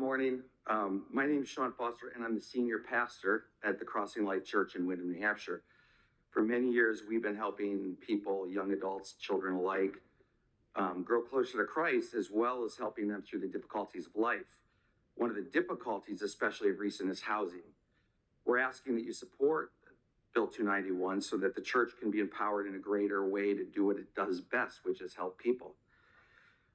morning. My name is Shawn and I'm the senior pastor at the Crossing Life Church in Windham, New Hampshire. For many years, we've been helping people, young adults, children alike, grow closer to Christ, as well as helping them through the difficulties of life. One of the difficulties, especially of recent, is housing. We're asking that you support Bill 291 so that the church can be empowered in a greater way to do what it does best, which is help people.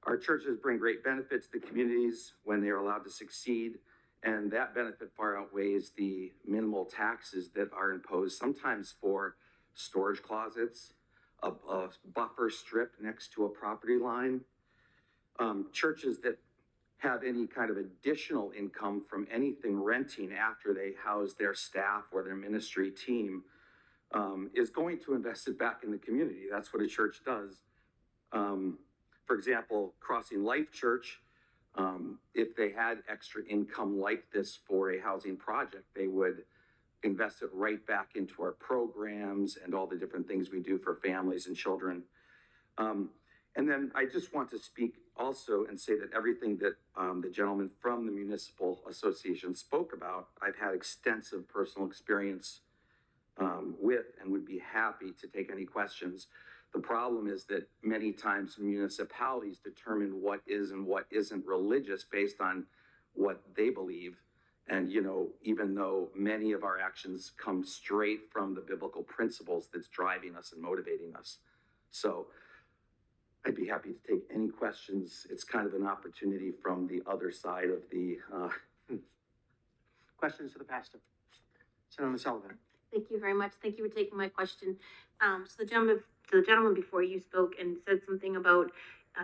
Our churches bring great benefit to the communities when they are allowed to succeed, and that benefit far outweighs the minimal taxes that are imposed, sometimes for storage closets, a buffer strip next to a property line. Churches that have any kind of additional income from anything renting after they house their staff or their ministry team is going to invest it back in the community. That's what a church does. For example, Crossing Life Church, if they had extra income like this for a housing project, they would invest it right back into our programs and all the different things we do for families and children. And then I just want to speak also and say that everything that the gentleman from the Municipal Association spoke about, I've had extensive personal experience with and would be happy to take any questions. The problem is that many times municipalities determine what is and what isn't religious based on what they believe. And, you know, even though many of our actions come straight from the biblical principles that's driving us and motivating us. So I'd be happy to take any questions. It's kind of an opportunity from the other side of the... Questions to the pastor. Senator Sullivan. Thank you very much. Thank you for taking my question. So the gentleman before you spoke and said something about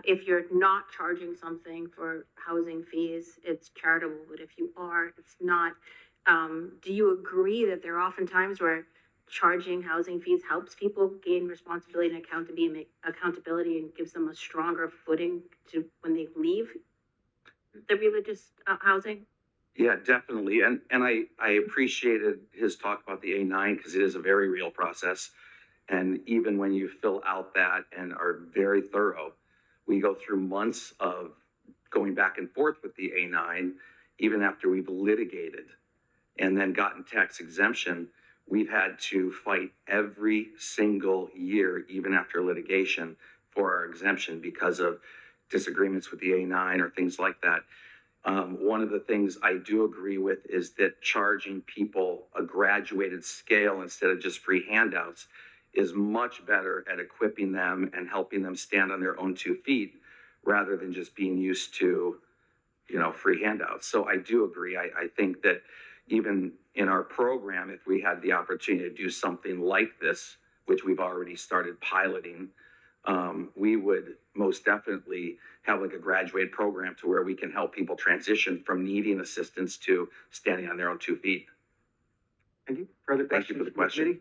if you're not charging something for housing fees, it's charitable, but if you are, it's not. Do you agree that there are often times where charging housing fees helps people gain responsibility and accountability and gives them a stronger footing to when they leave the religious housing? Yeah, definitely. And I appreciated his talk about the A9 because it is a very real process. And even when you fill out that and are very thorough, we go through months of going back and forth with the A9, even after we've litigated and then gotten tax exemption. We've had to fight every single year, even after litigation, for our exemption because of disagreements with the A9 or things like that. One of the things I do agree with is that charging people a graduated scale instead of just free handouts is much better at equipping them and helping them stand on their own 2 feet rather than just being used to, you know, free handouts. So I do agree. I think that even in our program, if we had the opportunity to do something like this, which we've already started piloting, we would most definitely have like a graduate program to where we can help people transition from needing assistance to standing on their own 2 feet. Thank you. Further questions? Thank you for the question.